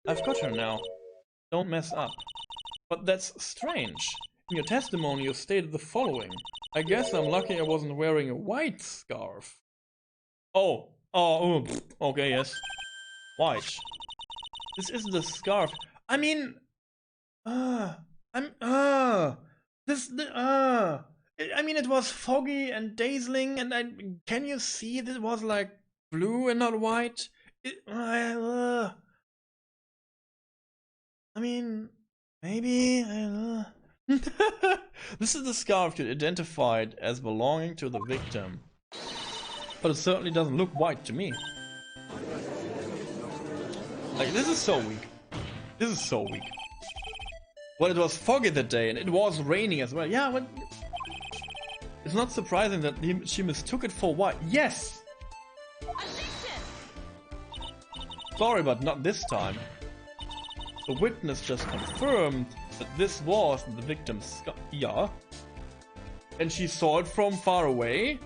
I've got her now. Don't mess up. But that's strange. In your testimony you stated the following. I guess I'm lucky I wasn't wearing a white scarf. Okay, yes. White. This isn't a scarf. I mean... I mean, it was foggy and dazzling, and can you see that it was like blue and not white? I mean, maybe. This is the scarf you identified as belonging to the victim, but it certainly doesn't look white to me. Like, this is so weak. This is so weak. Well, it was foggy that day, and it was raining as well. Yeah, but it's not surprising that she mistook it for white. Yes! Sorry, but not this time. The witness just confirmed that this was the victim's scarf. Yeah. And she saw it from far away,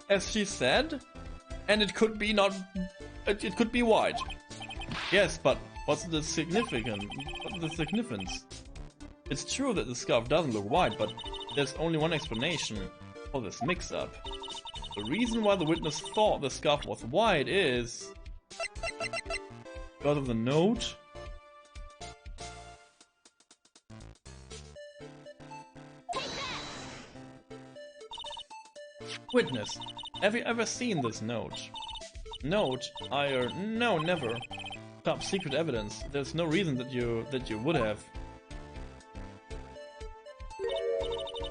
as she said, and it could be not... It could be white. Yes, but what's the significance? What's the significance? It's true that the scarf doesn't look white, but there's only one explanation for this mix-up. The reason why the witness thought the scarf was white is... because of the note. Witness, have you ever seen this note? Note? No, never. Top secret evidence. There's no reason that you would have.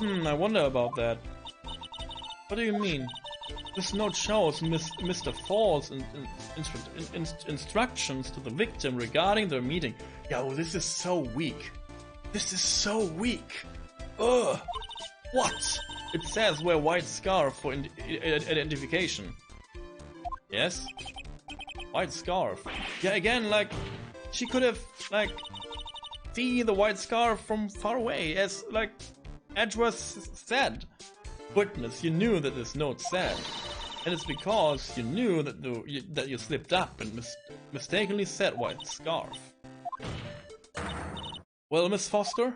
I wonder about that. What do you mean? This note shows Mr. Fall's instructions to the victim regarding their meeting. Yo, this is so weak. This is so weak. Ugh. What? It says wear white scarf for identification. Yes? White scarf. Yeah, again, like, she could have, like, see the white scarf from far away, as, like, Edgeworth said. Witness, you knew that this note said. And it's because you knew that you slipped up and mistakenly said white scarf. Well, Miss Foster?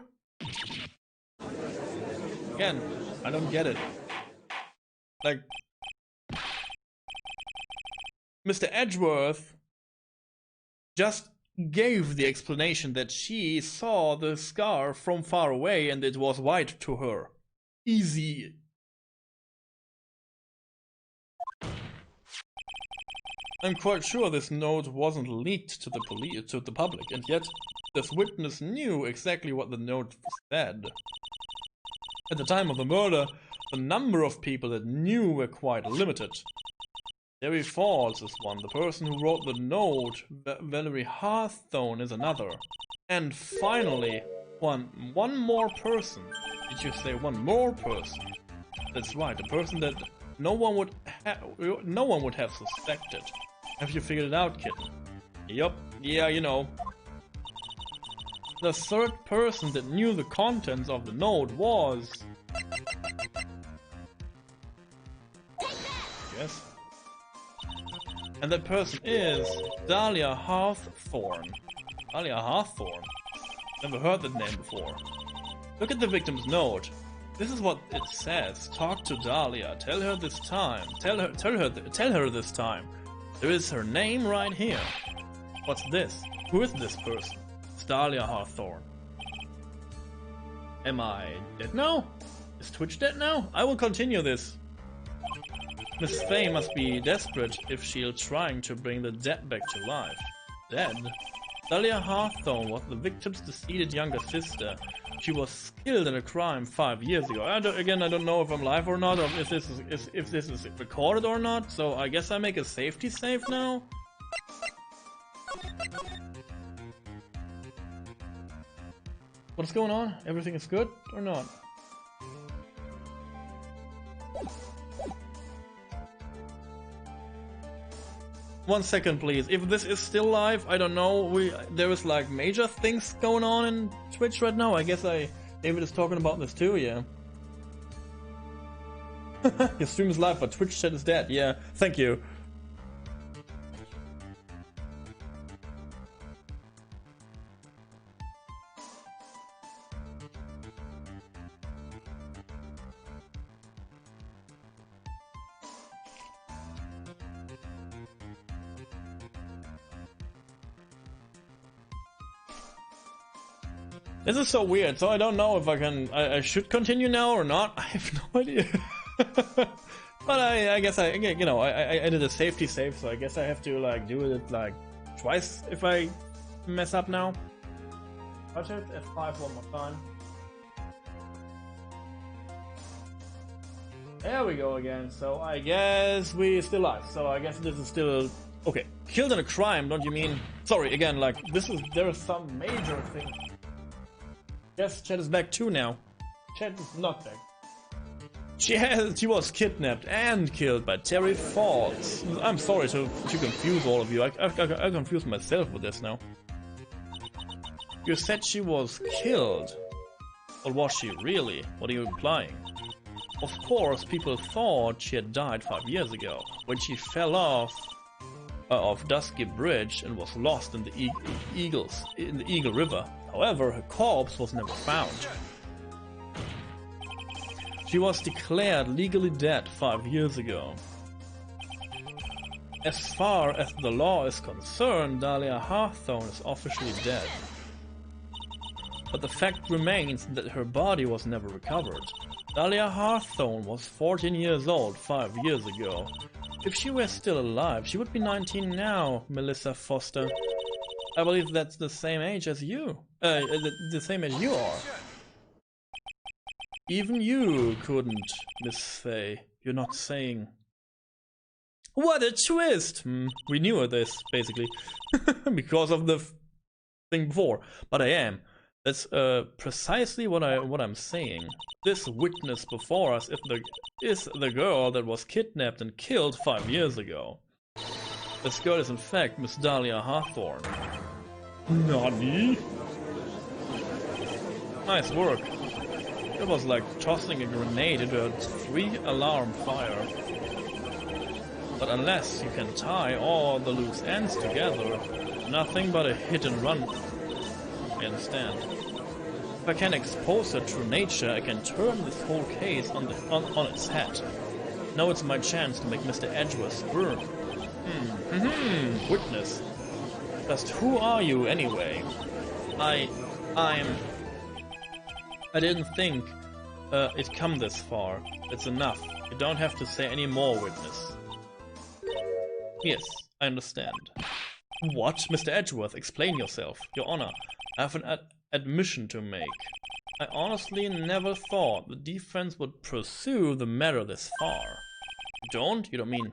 Again, I don't get it. Like, Mr. Edgeworth just gave the explanation that she saw the scarf from far away and it was white to her. Easy. I'm quite sure this note wasn't leaked to the public, and yet this witness knew exactly what the note said. At the time of the murder, the number of people that knew were quite limited. Terry Falls is one, the person who wrote the note, Valerie Hawthorne is another. And finally, one more person. Did you say one more person? That's right, a person that no one would have suspected. Have you figured it out, kitten? Yup, yeah, you know. The third person that knew the contents of the note was... Yes. And that person is Dahlia Hawthorne. Dahlia Hawthorne? Never heard that name before. Look at the victim's note. This is what it says. Talk to Dahlia. Tell her this time. Tell her this time. There is her name right here. What's this? Who is this person? It's Dahlia Hawthorne. Am I dead now? Is Twitch dead now? I will continue this. Miss Faye must be desperate if she's trying to bring the dead back to life. Dead? Dahlia Hawthorne was the victim's deceased younger sister. She was killed in a crime 5 years ago. I don't know if I'm live or not, or if this is recorded or not. So I guess I make a safety save now. What's going on? Everything is good or not? One second, please. If this is still live, I don't know. There is like major things going on in Twitch right now. I guess David is talking about this too. Yeah. Your stream is live, but Twitch chat is dead. Yeah. Thank you. This is so weird, so I don't know if I should continue now or not. I have no idea. But I guess I did a safety save, so I guess I have to like do it like twice if I mess up now. Watch it, F5 one more time. There we go again, so I guess we're still alive, so I guess this is still... Okay, killed in a crime, don't you mean... Sorry, again, like, there is some major thing. Yes, Chat is back too now. Chat is not back. She was kidnapped and killed by Terry Falls. I'm sorry to confuse all of you, I confuse myself with this now. You said she was killed. Or was she really? What are you implying? Of course, people thought she had died 5 years ago, when she fell off Dusky Bridge and was lost in the Eagle River. However, her corpse was never found. She was declared legally dead 5 years ago. As far as the law is concerned, Dahlia Hawthorne is officially dead. But the fact remains that her body was never recovered. Dahlia Hawthorne was 14 years old 5 years ago. If she were still alive, she would be 19 now, Melissa Foster. I believe that's the same age as you. The same as you are. Even you couldn't, Miss Faye. You're not saying... What a twist! We knew this, basically. Because of the thing before. But I am. That's precisely what I'm saying. This witness before us is the girl that was kidnapped and killed 5 years ago. This girl is in fact Miss Dahlia Hawthorne. Nani? Nice work. It was like tossing a grenade into a 3-alarm fire. But unless you can tie all the loose ends together, nothing but a hit and run. I understand. If I can expose her true nature, I can turn this whole case on its head. Now it's my chance to make Mr. Edgeworth burn. Witness. Just who are you anyway? I didn't think it'd come this far. It's enough. You don't have to say any more, witness. Yes, I understand. What? Mr. Edgeworth, explain yourself. Your Honor, I have an admission to make. I honestly never thought the defense would pursue the matter this far. You don't? You don't mean...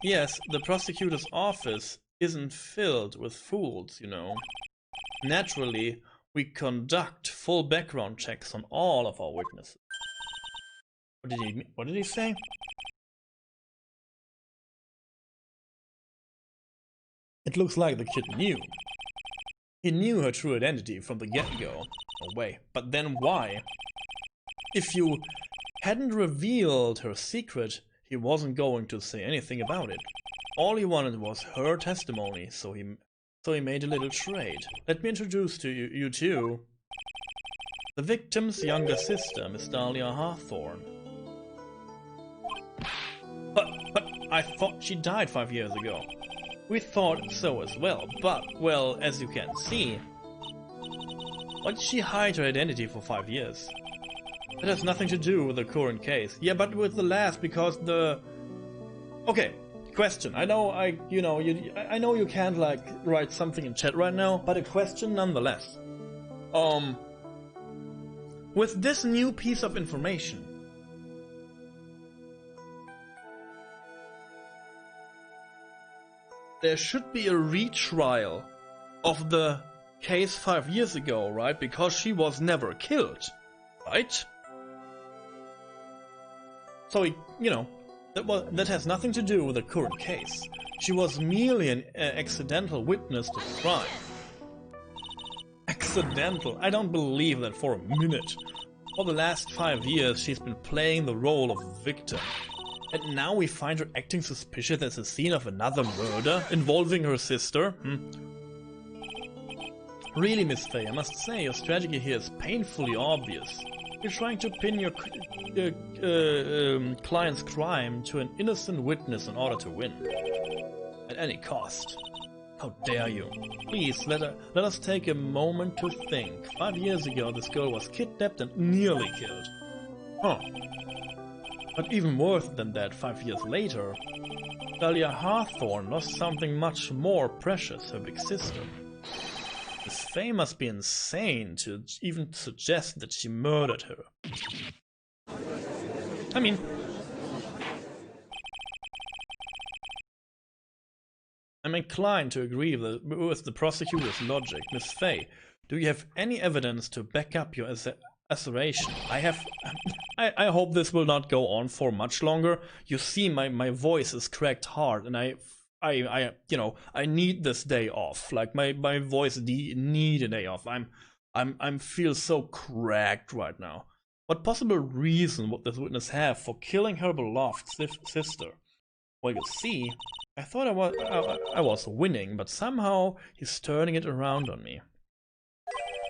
Yes, the prosecutor's office isn't filled with fools, you know. Naturally, we conduct full background checks on all of our witnesses. What did he say? It looks like the kid knew. He knew her true identity from the get-go. No way. But then why? If you hadn't revealed her secret, he wasn't going to say anything about it. All he wanted was her testimony, so he made a little trade. Let me introduce to you two the victim's younger sister, Miss Dahlia Hawthorne. But I thought she died 5 years ago. We thought so as well, but, well, as you can see... Why did she hide her identity for 5 years? It has nothing to do with the current case. Yeah, but with the last, because the... Okay, question. I know I know you can't, like, write something in chat right now, but a question nonetheless. With this new piece of information... There should be a retrial of the case 5 years ago, right? Because she was never killed, right? So, that has nothing to do with the current case. She was merely an accidental witness to the crime. Accidental? I don't believe that for a minute. For the last 5 years, she's been playing the role of victim. And now we find her acting suspicious as a scene of another murder involving her sister? Really, Miss Faye, I must say, your strategy here is painfully obvious. You're trying to pin your client's crime to an innocent witness in order to win. At any cost. How dare you? Please, let us take a moment to think. 5 years ago, this girl was kidnapped and nearly killed. Huh. But even worse than that, 5 years later, Dahlia Hawthorne lost something much more precious, her big sister. Miss Fay must be insane to even suggest that she murdered her. I mean, I'm inclined to agree with the prosecutor's logic. Miss Fay, do you have any evidence to back up your assertion? I hope this will not go on for much longer. You see, my voice is cracked hard, and I need this day off. Like my voice need a day off. I'm feel so cracked right now. What possible reason would this witness have for killing her beloved sister? Well, you see, I thought I was winning, but somehow he's turning it around on me.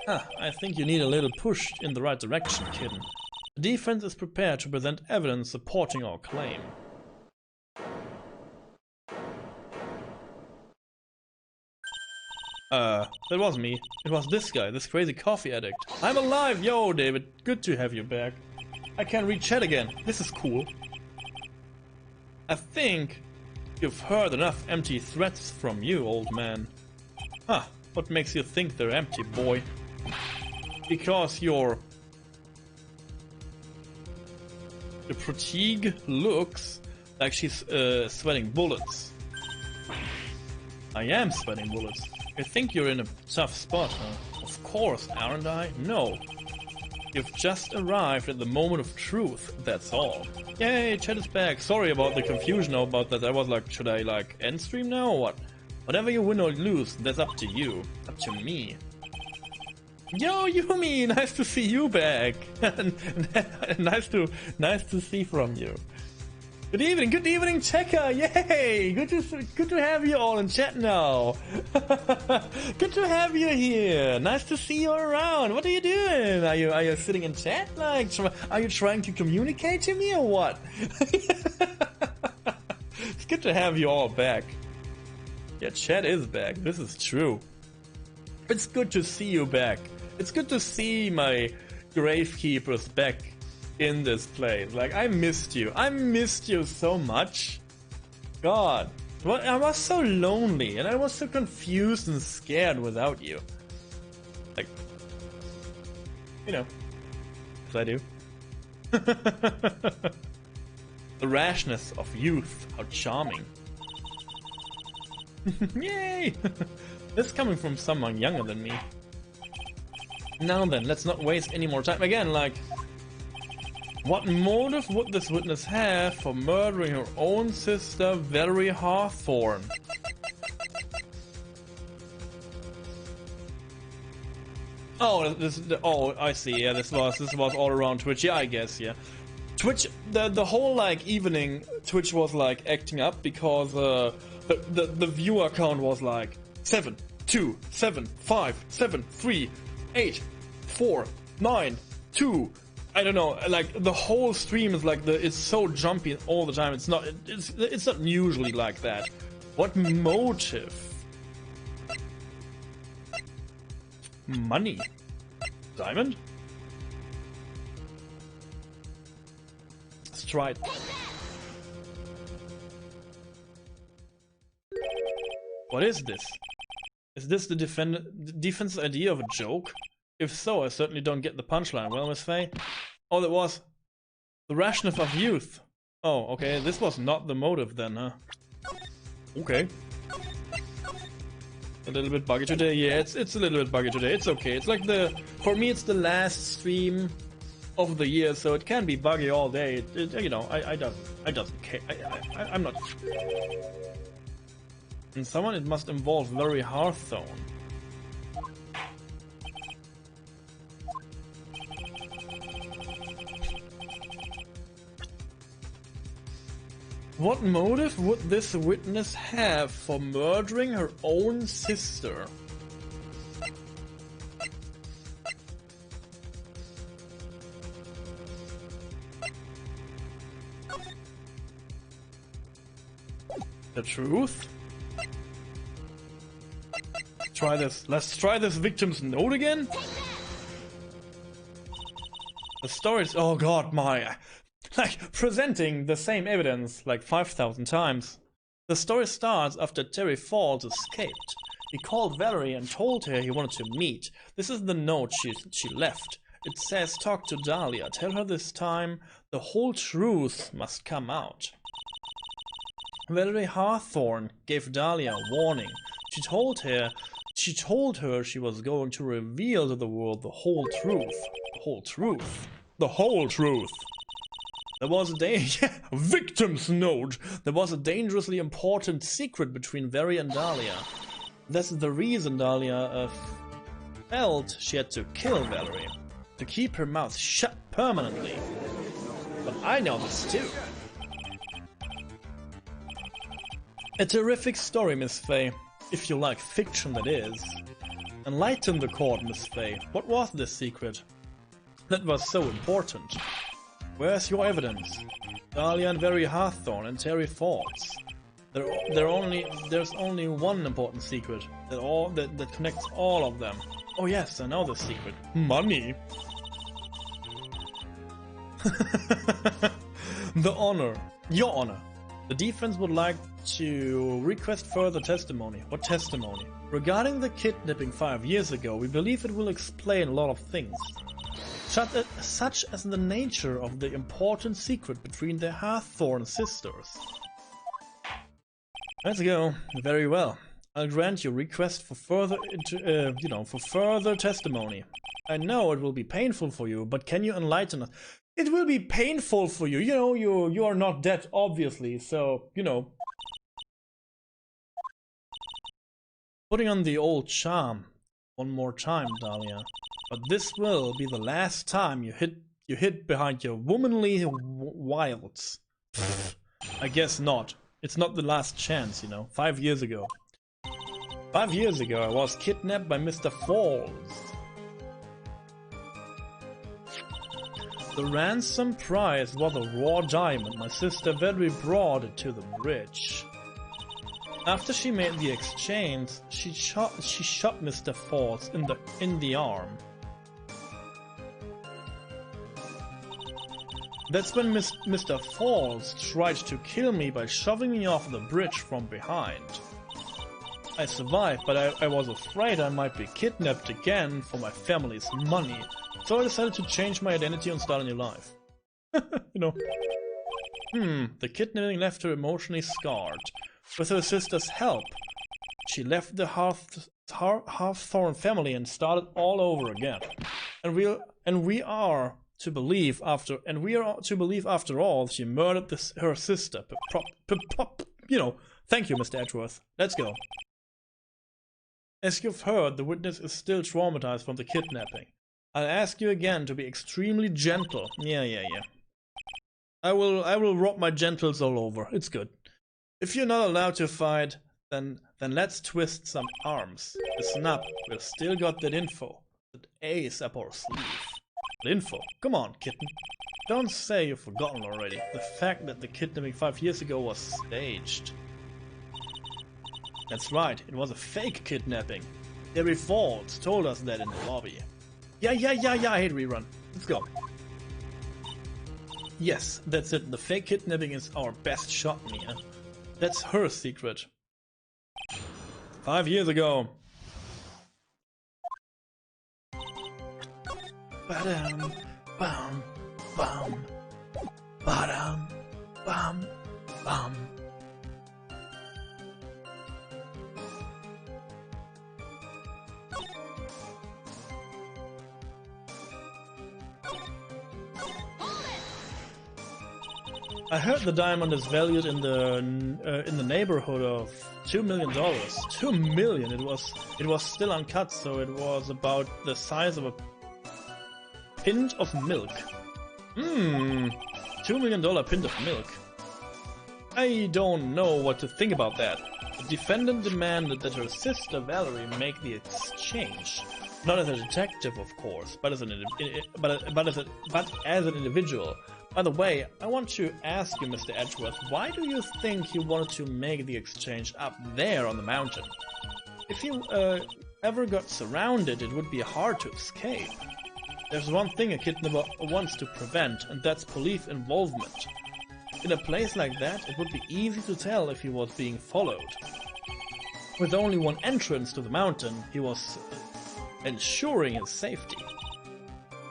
I think you need a little push in the right direction, kitten. The defense is prepared to present evidence supporting our claim. That wasn't me. It was this guy, this crazy coffee addict. I'm alive! Yo, David, good to have you back. I can read chat again. This is cool. I think you've heard enough empty threats from you, old man. Huh, what makes you think they're empty, boy? Because your fatigue looks like she's sweating bullets. I am sweating bullets. You think you're in a tough spot, huh? Of course, aren't I? No. You've just arrived at the moment of truth, that's all. Yay, chat is back. Sorry about the confusion about that. I was like, should I like end stream now or what? Whatever you win or lose, that's up to you. Up to me. Yo, Yumi! Nice to see you back! nice to see from you. Good evening, Checker! Yay! Good to have you all in chat now. Good to have you here. Nice to see you around. What are you doing? Are you sitting in chat? Like, are you trying to communicate to me or what? It's good to have you all back. Yeah, chat is back. This is true. It's good to see you back. It's good to see my gravekeepers back in this place. Like, I missed you. I missed you so much. God. I was so lonely and I was so confused and scared without you. Like, you know, as I do. The rashness of youth. How charming. Yay! This is coming from someone younger than me. Now then, let's not waste any more time. Again, like, what motive would this witness have for murdering her own sister, Valerie Hawthorne? Oh, I see. Yeah, this was all around Twitch. Yeah, I guess. Yeah, Twitch. The whole like evening, Twitch was like acting up because the viewer count was like 7, 2, 7, 5, 7, 3, 8, 4, 9, 2. I don't know. Like the whole stream is like it's so jumpy all the time. It's not usually like that. What motive? Money? Diamond? Let's try it. What is this? Is this the defense idea of a joke? If so, I certainly don't get the punchline. Well, Miss Fay? Oh, that was the rashness of youth. Oh, okay. This was not the motive then, huh? Okay. A little bit buggy today. Yeah, it's a little bit buggy today. It's okay. It's like for me, it's the last stream of the year, so it can be buggy all day. You know, I don't care. I'm not. And someone, it must involve Valerie Hawthorne. What motive would this witness have for murdering her own sister? The truth? try this. Let's try this victim's note again. The stories. Oh god, my. Like, presenting the same evidence like 5,000 times. The story starts after Terry Falls escaped. He called Valerie and told her he wanted to meet. This is the note she left. It says, talk to Dahlia. Tell her this time the whole truth must come out. Valerie Hawthorne gave Dahlia a warning. She told her she was going to reveal to the world the whole truth. The whole truth. The whole truth. There was a victim's note. There was a dangerously important secret between Valerie and Dahlia. That's the reason Dahlia felt she had to kill Valerie. To keep her mouth shut permanently. But I know this too. A terrific story, Miss Faye. If you like fiction, that is. Enlighten the court, Miss Faye. What was this secret? That was so important. Where's your evidence? Dahlia and Valerie Hawthorne and Terry Falls. There's only one important secret that connects all of them. Oh yes, I know the secret. Money. The honor. Your honor. The defense would like to request further testimony. What testimony? Regarding the kidnapping 5 years ago, we believe it will explain a lot of things. Such as the nature of the important secret between the Hawthorne sisters. Let's go. Very well. I'll grant your request for further, further testimony. I know it will be painful for you, but can you enlighten us? It will be painful for you. You know, you are not dead, obviously. So, you know, putting on the old charm one more time, Dahlia. But this will be the last time you hit behind your womanly wilds. I guess not. It's not the last chance, you know. 5 years ago. 5 years ago, I was kidnapped by Mr. Falls. The ransom prize was a raw diamond. My sister Valerie brought it to the bridge. After she made the exchange, she shot Mr. Falls in the arm. That's when Mr. Falls tried to kill me by shoving me off the bridge from behind. I survived, but I was afraid I might be kidnapped again for my family's money, so I decided to change my identity and start a new life. You know. The kidnapping left her emotionally scarred. With her sister's help, she left the Hawthorne family and started all over again. And we are to believe after all she murdered her sister. You know. Thank you, Mr. Edgeworth. Let's go. As you've heard, the witness is still traumatized from the kidnapping. I'll ask you again to be extremely gentle. Yeah. I will rub my gentles all over. It's good. If you're not allowed to fight, then let's twist some arms. Listen up, we've still got that info. That ace up our sleeve. That info. Come on, kitten. Don't say you've forgotten already. The fact that the kidnapping 5 years ago was staged. That's right, it was a fake kidnapping. Terry Falls told us that in the lobby. Yeah, I hate rerun. Let's go. Yes, that's it. The fake kidnapping is our best shot, Mia. That's her secret. 5 years ago. Ba-dum, bum, bum. Ba-dum, bum, bum. I heard the diamond is valued in the neighborhood of $2 million. $2 million. It was still uncut, so it was about the size of a pint of milk. $2 million pint of milk. I don't know what to think about that. The defendant demanded that her sister Valerie make the exchange. Not as a detective, of course, but as an individual. By the way, I want to ask you, Mr. Edgeworth, why do you think you wanted to make the exchange up there on the mountain? If you ever got surrounded, it would be hard to escape. There's one thing a kidnapper wants to prevent, and that's police involvement. In a place like that, it would be easy to tell if he was being followed. With only one entrance to the mountain, he was ensuring his safety.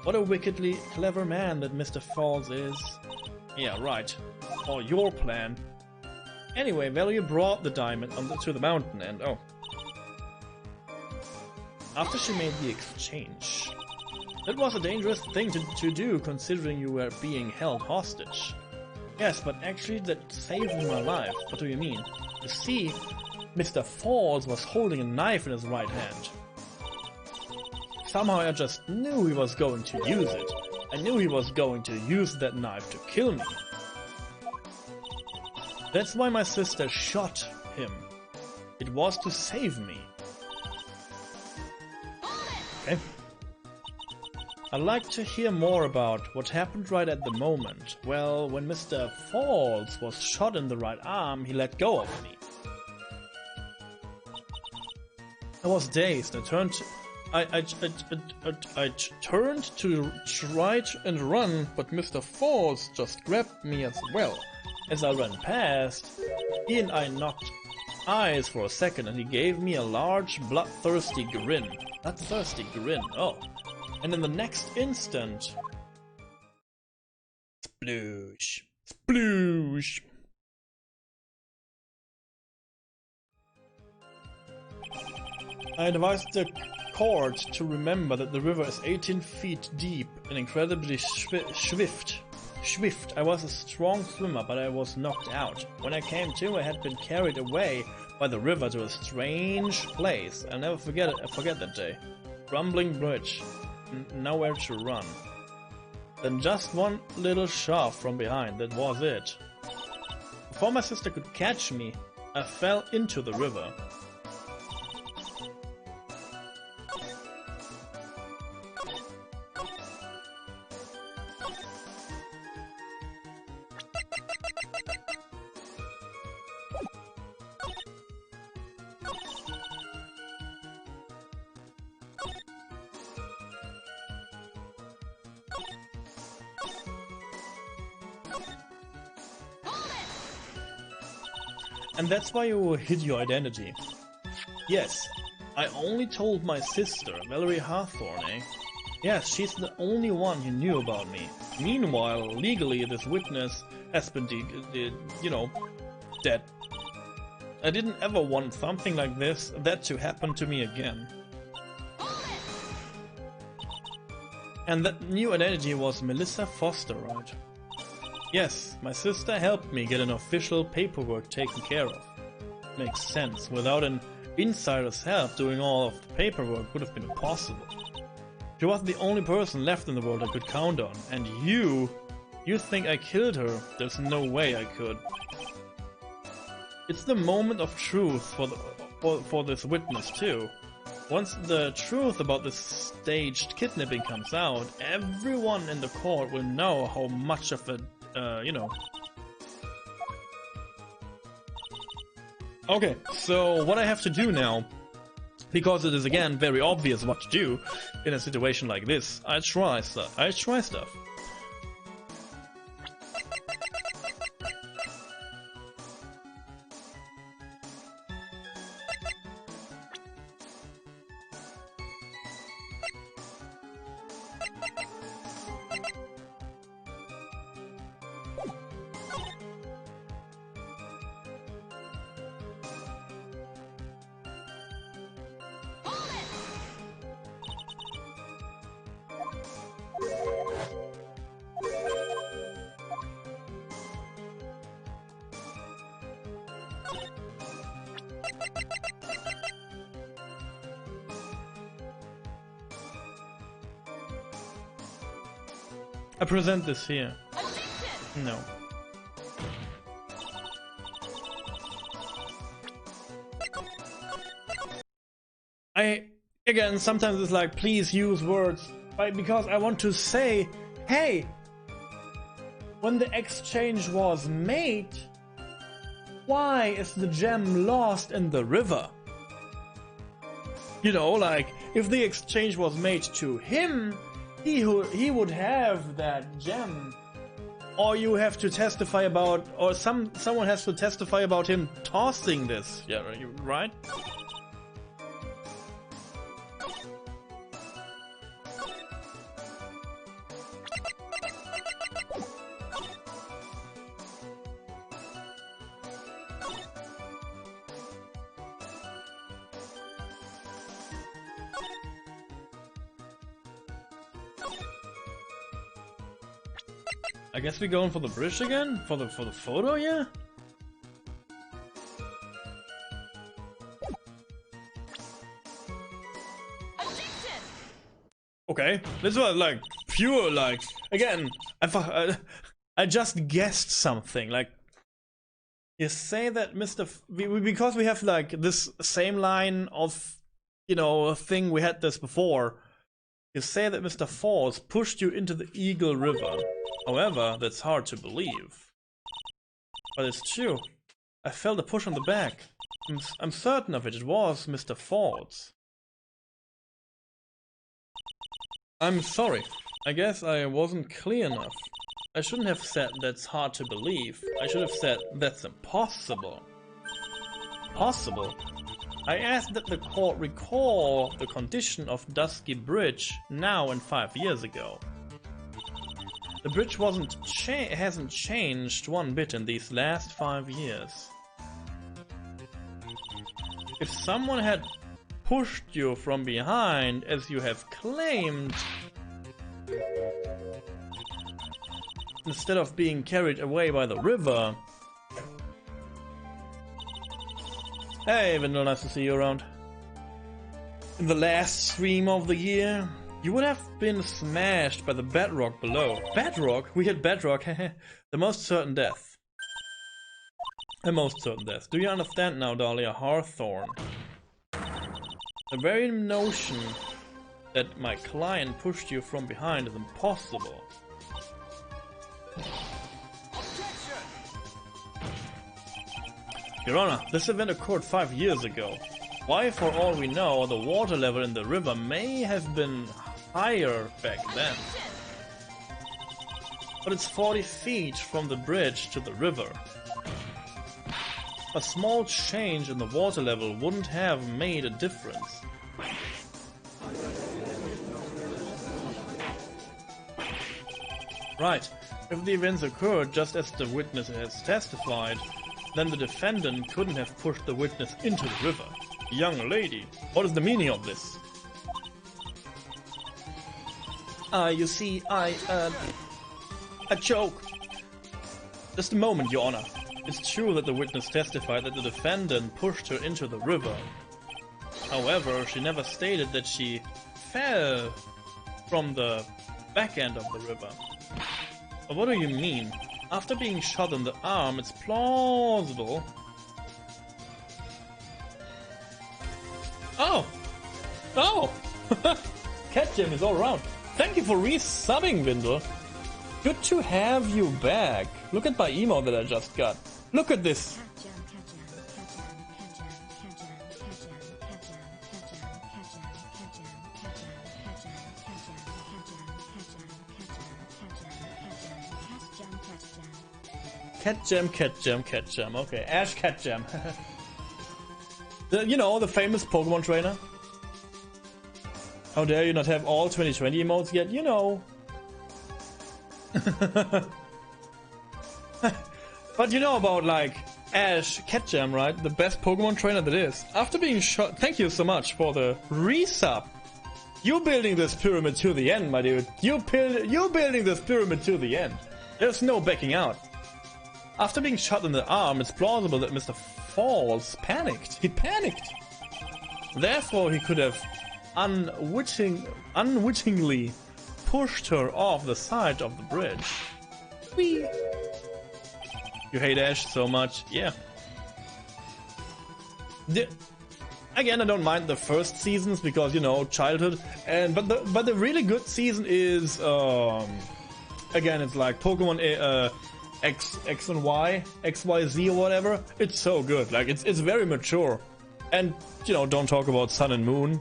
What a wickedly clever man that Mr. Falls is. Yeah, right. Or your plan. Anyway, Valerie brought the diamond to the mountain and after she made the exchange. That was a dangerous thing to do considering you were being held hostage. Yes, but actually that saved my life. What do you mean? You see, Mr. Falls was holding a knife in his right hand. Somehow I just knew he was going to use it. I knew he was going to use that knife to kill me. That's why my sister shot him. It was to save me. Okay. I'd like to hear more about what happened right at the moment. Well, when Mr. Falls was shot in the right arm, he let go of me. I was dazed. I turned to try and run, but Mr. Falls just grabbed me as well. As I ran past, he and I knocked eyes for a second, and he gave me a large, bloodthirsty grin. Bloodthirsty grin, oh. And in the next instant... Sploosh. Sploosh. I advised the court to remember that the river is 18 feet deep and incredibly swift. I was a strong swimmer, but I was knocked out. When I came to, I had been carried away by the river to a strange place. I'll never forget it. I forget that day. Rumbling bridge. Nowhere to run. Then just one little shove from behind. That was it. Before my sister could catch me, I fell into the river. And that's why you hid your identity. Yes, I only told my sister, Valerie Hawthorne, eh? Yes, she's the only one who knew about me. Meanwhile, legally, this witness has been, dead. I didn't ever want something like that to happen to me again. And that new identity was Melissa Foster, right? Yes, my sister helped me get an official paperwork taken care of. Makes sense. Without an insider's help, doing all of the paperwork would have been impossible. She was the only person left in the world I could count on. And you think I killed her? There's no way I could. It's the moment of truth for this witness too. Once the truth about this staged kidnapping comes out, everyone in the court will know how much of a Okay, so what I have to do now, because it is again very obvious what to do in a situation like this, I try stuff. I present this here. No. Again, sometimes it's like, please use words, because I want to say, hey, when the exchange was made, why is the gem lost in the river? You know, like, if the exchange was made to him, he would have that gem. Or you have to testify about, or someone has to testify about him tossing this. Yeah, right? I guess we're going for the bridge again? For the photo, yeah? Okay, this was like pure, like, again, I just guessed something, like, you say that because we have like this same line of, you know, thing, we had this before, you say that Mr. Falls pushed you into the Eagle River. However, that's hard to believe. But it's true. I felt a push on the back. I'm certain of it. It was Mr. Falls. I'm sorry. I guess I wasn't clear enough. I shouldn't have said that's hard to believe. I should have said that's impossible. Possible? I asked that the court recall the condition of Dusky Bridge now and 5 years ago. The bridge hasn't changed one bit in these last 5 years. If someone had pushed you from behind, as you have claimed, instead of being carried away by the river... Hey, Vindel, nice to see you around. In the last stream of the year, you would have been smashed by the bedrock below. Bedrock? We hit bedrock. The most certain death. The most certain death. Do you understand now, Dahlia Hawthorne? The very notion that my client pushed you from behind is impossible. Your Honor, this event occurred 5 years ago. Why, for all we know, the water level in the river may have been higher back then. But it's 40 feet from the bridge to the river. A small change in the water level wouldn't have made a difference. Right, if the events occurred just as the witness has testified, then the defendant couldn't have pushed the witness into the river. Young lady, what is the meaning of this? You see, a joke. Just a moment, Your Honor. It's true that the witness testified that the defendant pushed her into the river. However, she never stated that she fell from the back end of the river. But what do you mean? After being shot in the arm, it's plausible. Oh! Oh! Cat Jam is all around. Thank you for resubbing, Windel. Good to have you back. Look at my email that I just got. Look at this. Cat Jam. Okay, Ash Cat Jam. You know, the famous Pokemon trainer. How dare you not have all 2020 emotes yet? You know. But you know about, like, Ash Ketchum, right? The best Pokemon trainer that is. After being shot... Thank you so much for the resub. You're building this pyramid to the end, my dude. You're building this pyramid to the end. There's no backing out. After being shot in the arm, it's plausible that Mr. Falls panicked. He panicked. Therefore, he could have unwittingly pushed her off the side of the bridge. Whee! You hate Ash so much, yeah. Again, I don't mind the first seasons because, you know, childhood. But the really good season is again, it's like Pokemon X and Y, XYZ or whatever. It's so good. Like it's very mature. And, you know, don't talk about Sun and Moon,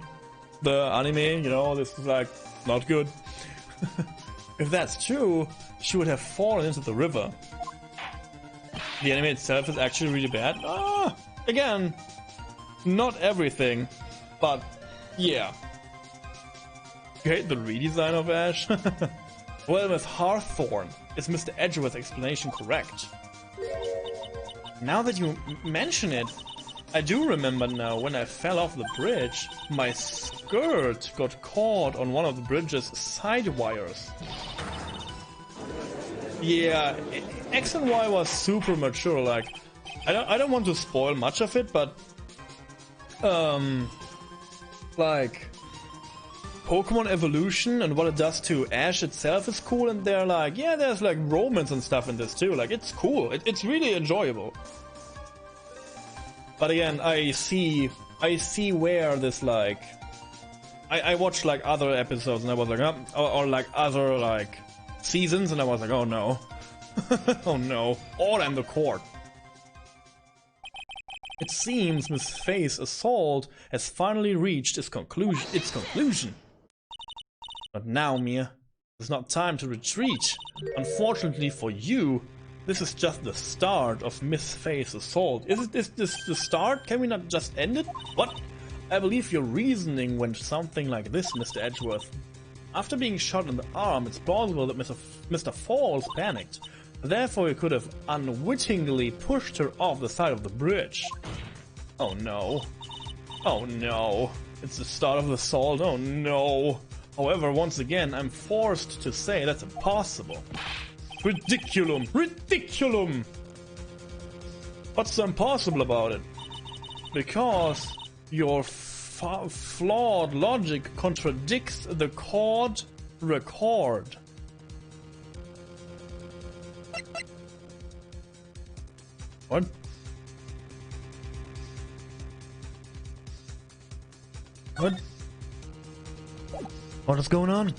the anime, you know, this is like, not good. If that's true, she would have fallen into the river. The anime itself is actually really bad. Again, not everything, but yeah. You hate the redesign of Ash? Well, with Hawthorne, is Mr. Edgeworth's explanation correct? Now that you mention it, I do remember now when I fell off the bridge, my skirt got caught on one of the bridge's side wires. Yeah, X and Y was super mature, like, I don't want to spoil much of it, but, like, Pokemon evolution and what it does to Ash itself is cool, and they're like, yeah, there's like romance and stuff in this too, like, it's cool, it's really enjoyable. But again, I see where this, like, I watched like other episodes and I was like, or like other like seasons, and I was like, oh no. Oh no, all in the court. It seems Miss Faye's assault has finally reached its conclusion. But now, Mia, it's not time to retreat. Unfortunately for you, this is just the start of Miss Faye's assault. Is this the start? Can we not just end it? What? I believe your reasoning went something like this, Mr. Edgeworth. After being shot in the arm, it's plausible that Mr. Falls panicked. Therefore, he could have unwittingly pushed her off the side of the bridge. Oh no. Oh no. It's the start of the assault. Oh no. However, once again, I'm forced to say that's impossible. Ridiculum! Ridiculum! What's so impossible about it? Because your flawed logic contradicts the court record. What? What? What is going on?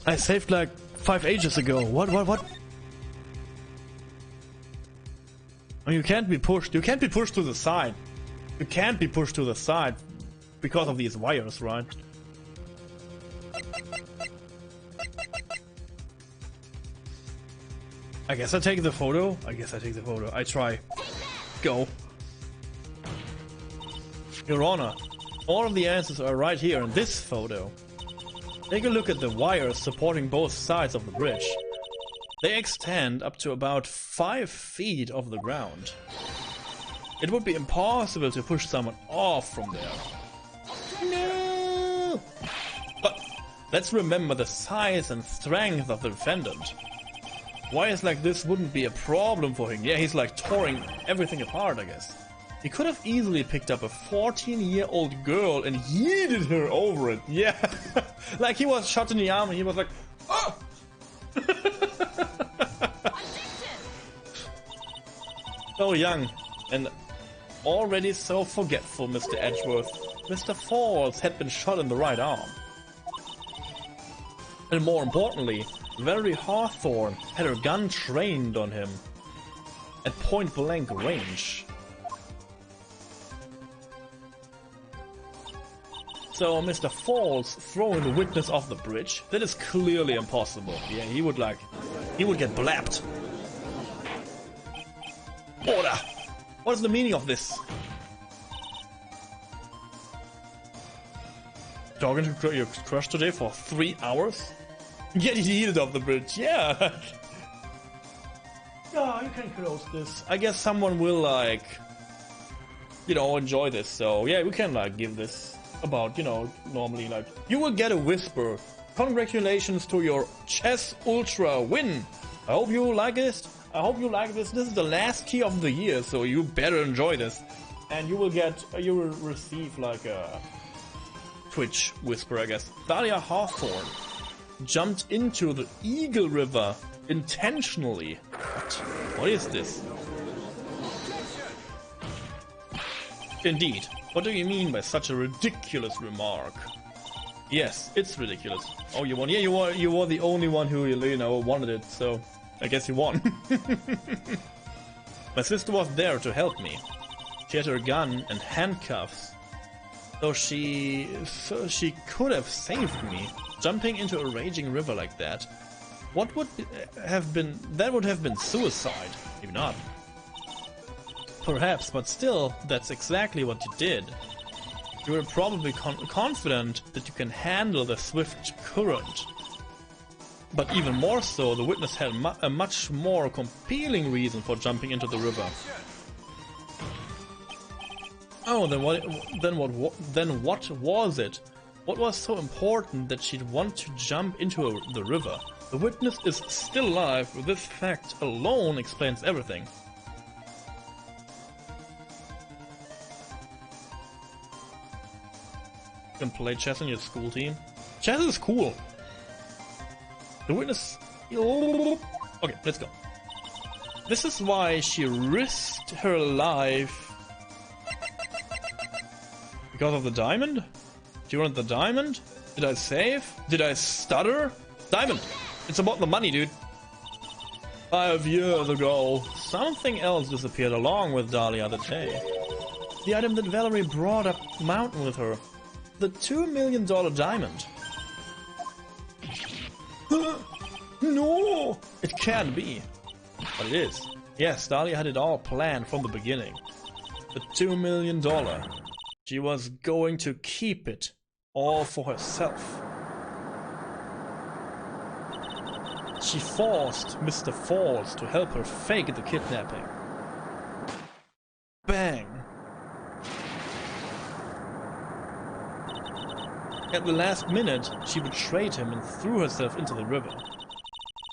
I saved like 5 ages ago. What? Oh, you can't be pushed. You can't be pushed to the side. You can't be pushed to the side because of these wires, right? I guess I take the photo. I try. Go. Your Honor, all of the answers are right here in this photo. Take a look at the wires supporting both sides of the bridge. They extend up to about 5 feet off the ground. It would be impossible to push someone off from there. No! But let's remember the size and strength of the defendant. Wires like this wouldn't be a problem for him. Yeah, he's like tearing everything apart, I guess. He could have easily picked up a 14-year-old girl and yeeted her over it. Yeah, like he was shot in the arm and he was like, oh! So young and already so forgetful, Mr. Edgeworth. Mr. Falls had been shot in the right arm. And more importantly, Valerie Hawthorne had her gun trained on him at point-blank range. So Mr. Falls throwing the witness off the bridge, that is clearly impossible. Yeah, he would get blapped. Order! What is the meaning of this? Talking to your crush today for 3 hours? Get yeeted off the bridge, yeah! Yeah, you can close this. I guess someone will, like, you know, enjoy this, so yeah, we can, like, give this about, you know, normally, like, you will get a whisper. Congratulations to your Chess Ultra win! I hope you like it. I hope you like this. This is the last key of the year, so you better enjoy this. And you will receive, like, a Twitch whisper, I guess. Thalia Hawthorne jumped into the Eagle River intentionally. What is this? Indeed. What do you mean by such a ridiculous remark? Yes, it's ridiculous. Oh, you won. Yeah, you were the only one who, you know, wanted it, so I guess you won. My sister was there to help me. She had her gun and handcuffs. So she could have saved me. Jumping into a raging river like that. What would have been... That would have been suicide. Maybe not. Perhaps, but still, that's exactly what you did. You were probably confident that you can handle the swift current. But even more so, the witness had a much more compelling reason for jumping into the river. Oh, then what was it? What was so important that she'd want to jump into the river? The witness is still alive. This fact alone explains everything. You can play chess in your school team. Chess is cool. The witness... Okay, let's go. This is why she risked her life. Because of the diamond? She wanted the diamond? Did I save? Did I stutter? Diamond! It's about the money, dude. 5 years ago, something else disappeared along with Dahlia that day. The item that Valerie brought up mountain with her. The $2 million diamond. No! It can't be. But it is. Yes, Dahlia had it all planned from the beginning. The $2 million. She was going to keep it all for herself. She forced Mr. Falls to help her fake the kidnapping. Bang! At the last minute, she betrayed him and threw herself into the river.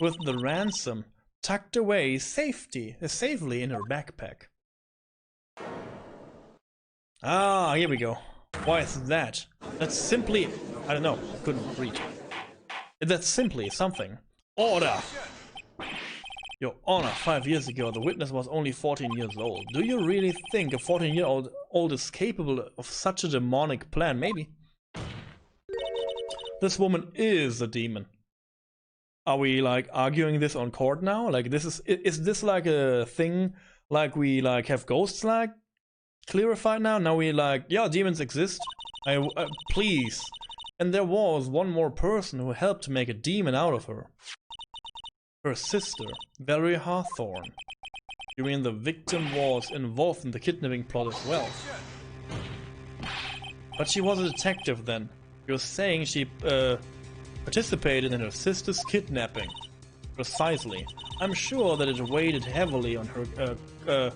With the ransom tucked away safely in her backpack. Ah, here we go. Why is that? That's simply... I don't know, I couldn't read. That's simply something. Order! Your Honor, 5 years ago, the witness was only 14 years old. Do you really think a 14-year-old is capable of such a demonic plan? Maybe. This woman is a demon. Are we like arguing this on court now? Like this is this like a thing like we like have ghosts like clarified now? Now we like, yeah, demons exist. Please. And there was one more person who helped to make a demon out of her. Her sister, Valerie Hawthorne. You mean the victim was involved in the kidnapping plot as well? But she was a detective then. You're saying she participated in her sister's kidnapping. Precisely. I'm sure that it weighed heavily on her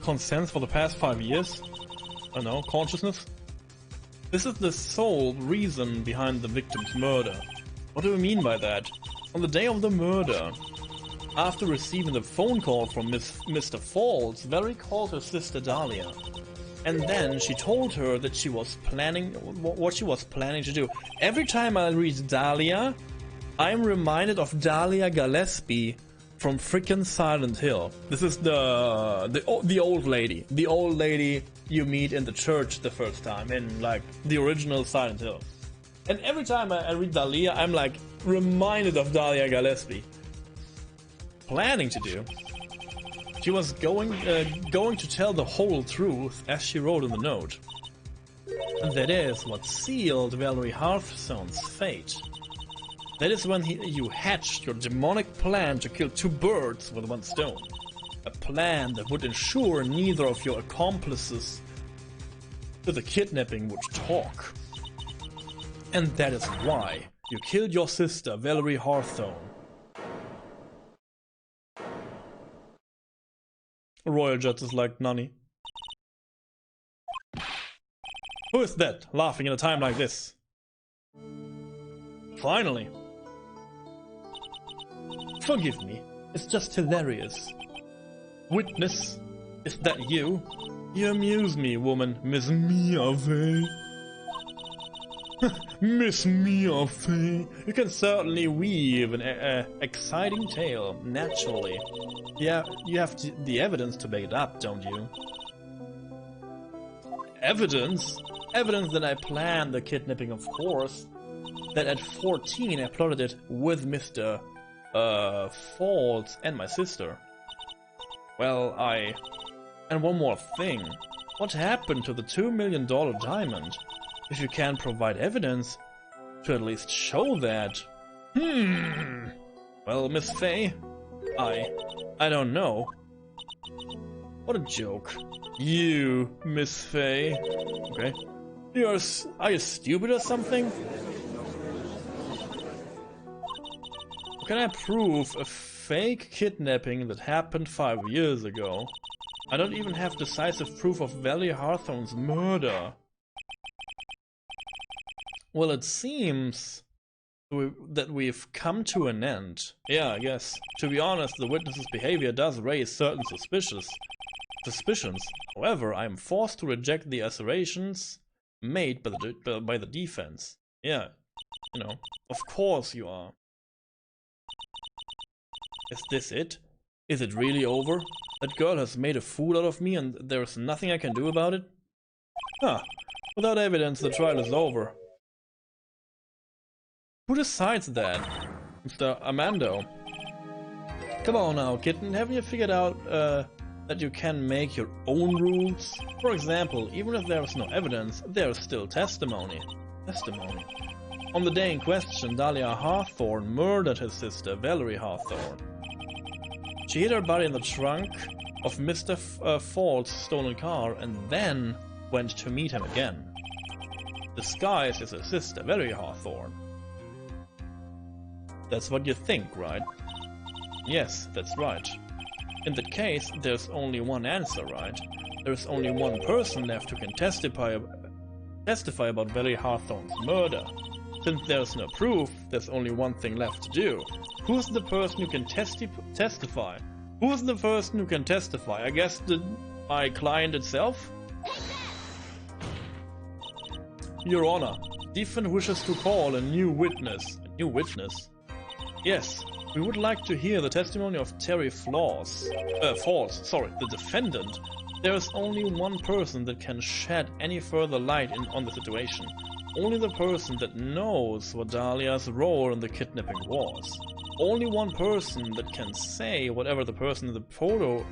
consent for the past 5 years. I don't know, consciousness? This is the sole reason behind the victim's murder. What do we mean by that? On the day of the murder, after receiving the phone call from Mr. Falls, Valerie called her sister Dahlia. And then she told her that she was planning, what she was planning to do. Every time I read Dahlia, I'm reminded of Dahlia Gillespie from frickin' Silent Hill. This is the old lady. The old lady you meet in the church the first time, in like the original Silent Hill. And every time I read Dahlia, I'm like reminded of Dahlia Gillespie. Planning to do. She was going to tell the whole truth, as she wrote in the note. And that is what sealed Valerie Hearthstone's fate. That is when you hatched your demonic plan to kill 2 birds with 1 stone. A plan that would ensure neither of your accomplices to the kidnapping would talk. And that is why you killed your sister, Valerie Hawthorne. Royal Judge is like, Nani. Who is that, laughing in a time like this? Finally. Forgive me, it's just hilarious. Witness, is that you? You amuse me, woman, Miss Miafe. Miss Miafe. You can certainly weave an exciting tale, naturally. Yeah, you have the evidence to back it up, don't you? Evidence? Evidence that I planned the kidnapping, of course. That at 14 I plotted it with Mr. Falls and my sister. Well, And one more thing. What happened to the $2 million diamond? If you can't provide evidence to at least show that... Well, Miss Faye, I don't know. What a joke. You, Miss Faye. Okay. Are you stupid or something? Can I prove a fake kidnapping that happened 5 years ago? I don't even have decisive proof of Valley Hawthorne's murder. Well, it seems that we've come to an end. Yeah, I guess. To be honest, the witness's behavior does raise certain suspicions. However, I am forced to reject the assertions made by the defense. Yeah, you know, of course you are. Is this it? Is it really over? That girl has made a fool out of me and there's nothing I can do about it? Huh. Without evidence, the trial is over. Who decides that? Mr. Armando. Come on now, kitten. Haven't you figured out that you can make your own rules? For example, even if there is no evidence, there is still testimony. On the day in question, Dahlia Hawthorne murdered his sister, Valerie Hawthorne. She hid her body in the trunk of Mr. Ford's stolen car and then went to meet him again. Disguised as her sister, Valerie Hawthorne. That's what you think, right? Yes, that's right. In that case, there's only one answer, right? There's only one person left who can testify about Valerie Hawthorne's murder. Since there's no proof, there's only one thing left to do. Who's the person who can testify? Who's the person who can testify? I guess my client itself? Your Honor, defense wishes to call a new witness. A new witness? Yes, we would like to hear the testimony of Terry Falls, the defendant. There is only one person that can shed any further light on the situation. Only the person that knows what Dahlia's role in the kidnapping was. Only one person that can say whatever the person in the photo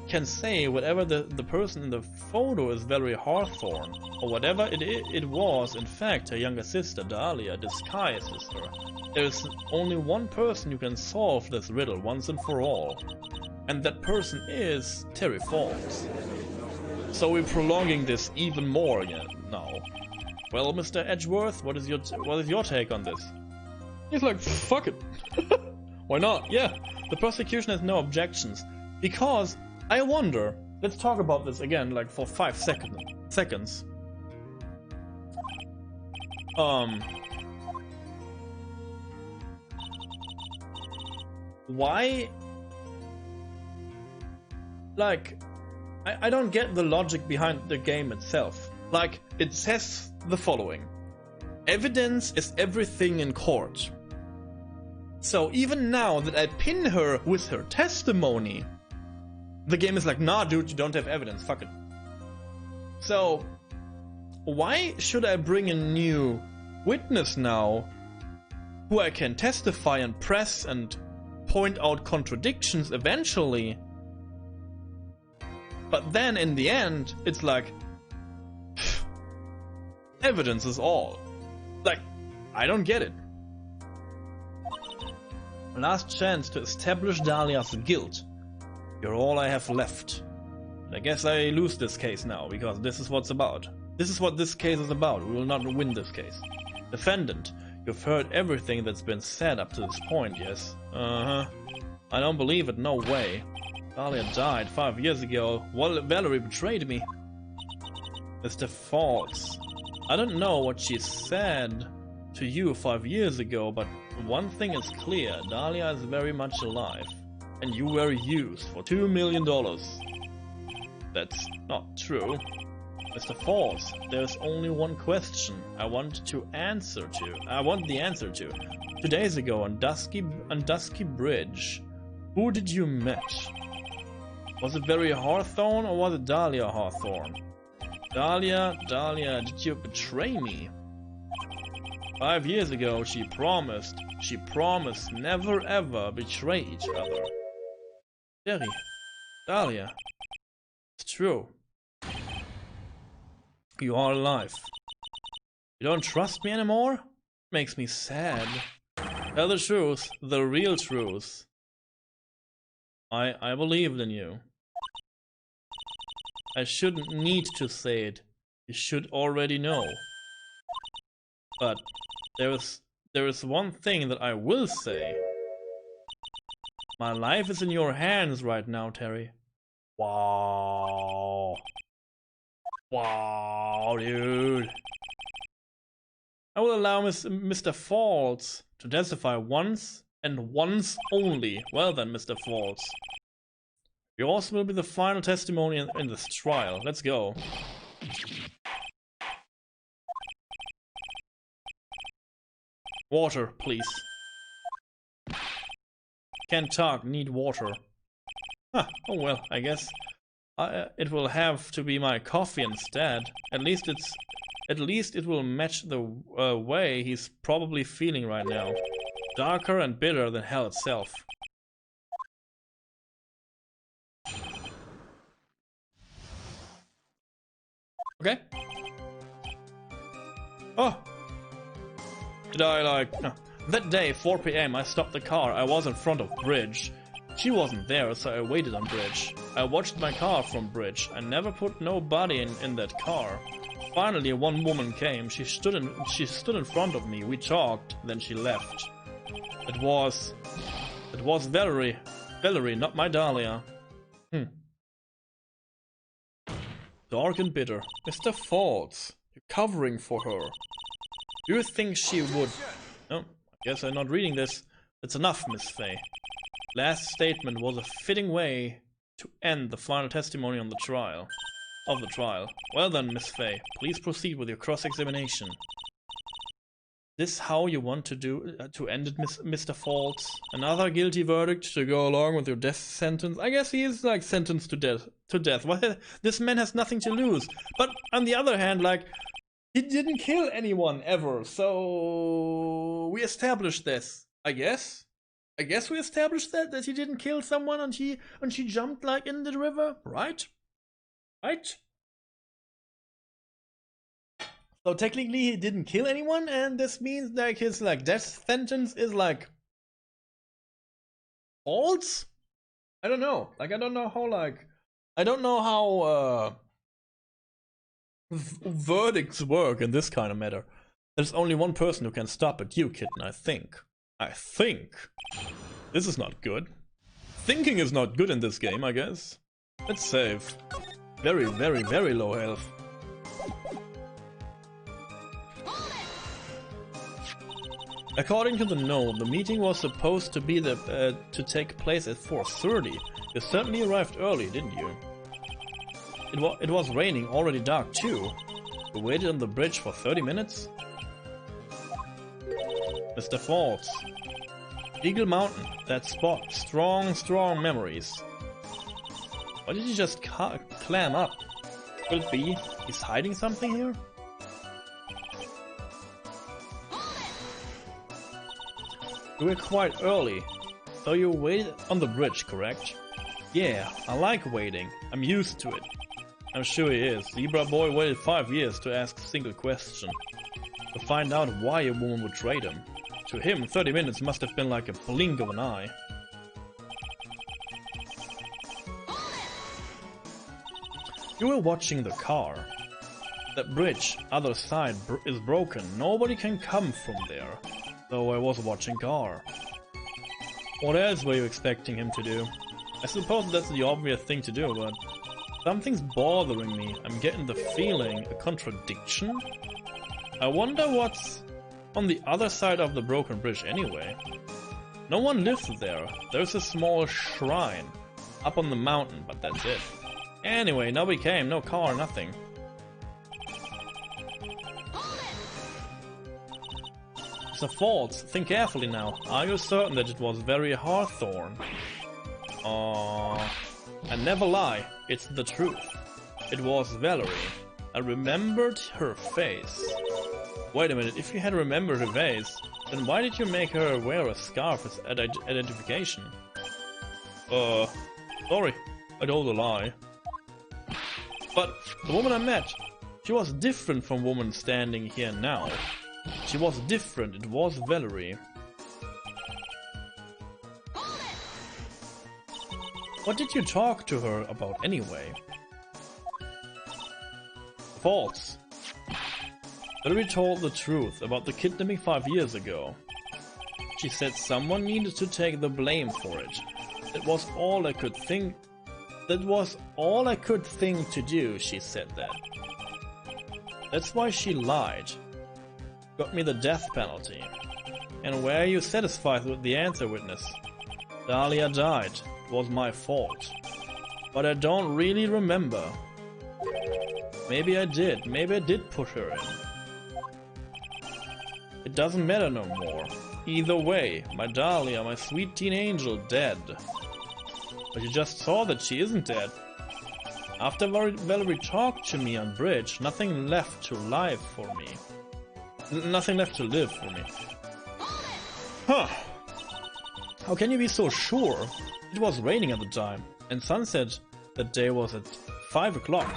the person in the photo is Valerie Hawthorne, or whatever it was in fact her younger sister Dahlia disguised as her. There is only one person who can solve this riddle once and for all, and that person is Terry Falls. So we're prolonging this even more again now. Well, Mr. Edgeworth, what is your take on this? He's like, fuck it. Why not? Yeah, the prosecution has no objections. Because, I wonder, let's talk about this again, like for 5 seconds. Why? Like, I don't get the logic behind the game itself. Like, it says the following. Evidence is everything in court. So even now that I pin her with her testimony, the game is like, nah dude, you don't have evidence, fuck it. So, why should I bring a new witness now who I can testify and press and point out contradictions eventually? But then in the end, it's like, evidence is all. Like, I don't get it. Last chance to establish Dahlia's guilt. You're all I have left. And I guess I lose this case now, because this is what's about. This is what this case is about. We will not win this case. Defendant, you've heard everything that's been said up to this point, yes? Uh-huh. I don't believe it, no way. Dahlia died 5 years ago. Well, Valerie betrayed me. Mr. Falls, I don't know what she said to you 5 years ago, but one thing is clear. Dahlia is very much alive. And you were used for $2 million. That's not true. Mr. Falls, there's only one question I want the answer to. 2 days ago on Dusky Bridge, who did you meet? Was it Valerie Hawthorne or was it Dahlia Hawthorne? Dahlia, did you betray me? 5 years ago she promised never ever betray each other. Terry, Dahlia. It's true. You are alive. You don't trust me anymore? Makes me sad. Tell the truth, the real truth. I believed in you. I shouldn't need to say it. You should already know. But there is one thing that I will say. My life is in your hands right now, Terry. Wow. Wow, dude. I will allow Mr. Falls to testify once and once only. Well then, Mr. Falls. Yours will be the final testimony in this trial. Let's go. Water, please. Can't talk, need water. Huh, oh well, I guess it will have to be my coffee instead. At least it will match the way he's probably feeling right now. Darker and bitter than hell itself. Okay. Oh! Did I like... No. That day, 4 PM, I stopped the car. I was in front of Bridge. She wasn't there, so I waited on Bridge. I watched my car from Bridge. I never put nobody in that car. Finally, one woman came. She stood in front of me. We talked, then she left. It was Valerie, not my Dahlia. Dark and bitter. Mr. Falls, you're covering for her. Do you think she would... Oh, I guess I'm not reading this. It's enough, Miss Fay. Last statement was a fitting way to end the final testimony on the trial. Well then, Miss Fay, please proceed with your cross-examination. This how you want to end it, Mr. Falls? Another guilty verdict to go along with your death sentence? I guess he is like sentenced to death. Well, this man has nothing to lose. But on the other hand, like, he didn't kill anyone ever, so we established this. I guess we established that he didn't kill someone and she jumped like in the river, right? Right? So technically he didn't kill anyone, and this means like his like death sentence is like false? I don't know. Like I don't know how verdicts work in this kind of matter. There's only one person who can stop it, you kitten, I think. This is not good. Thinking is not good in this game, I guess. Let's save. Very, very, very low health. According to the note, the meeting was supposed to be to take place at 4:30. You certainly arrived early, didn't you? It was raining, already dark too. You waited on the bridge for 30 minutes? Mr. Falls. Eagle Mountain, that spot. Strong memories. Why did he just clam up? Could it be he's hiding something here? You were quite early, so you waited on the bridge, correct? Yeah, I like waiting. I'm used to it. I'm sure he is. Zebra Boy waited 5 years to ask a single question. To find out why a woman would trade him. To him, 30 minutes must have been like a blink of an eye. You were watching the car. That bridge, other side, is broken. Nobody can come from there. So I was watching car. What else were you expecting him to do? I suppose that's the obvious thing to do, but something's bothering me. I'm getting the feeling a contradiction. I wonder what's on the other side of the broken bridge anyway. No one lives there. There's a small shrine up on the mountain, but that's it. Anyway, nobody came, no car, nothing. Mr. Falls, think carefully now. Are you certain that it was very Hawthorne? I never lie, it's the truth. It was Valerie. I remembered her face. Wait a minute, if you had remembered her face, then why did you make her wear a scarf as identification? Sorry. I told a lie. But the woman I met, she was different from the woman standing here now. She was different, it was Valerie. What did you talk to her about anyway? False. Valerie told the truth about the kidnapping 5 years ago. She said someone needed to take the blame for it. That was all I could think. That was all I could think to do, she said that. That's why she lied. Got me the death penalty. And were you satisfied with the answer, witness? Dahlia died. It was my fault. But I don't really remember. Maybe I did. Maybe I did put her in. It doesn't matter no more. Either way, my Dahlia, my sweet teen angel, dead. But you just saw that she isn't dead. After Valerie talked to me on bridge, nothing left to live for me. Nothing left to live for me. Huh. How can you be so sure? It was raining at the time, and sunset that day was at 5 o'clock.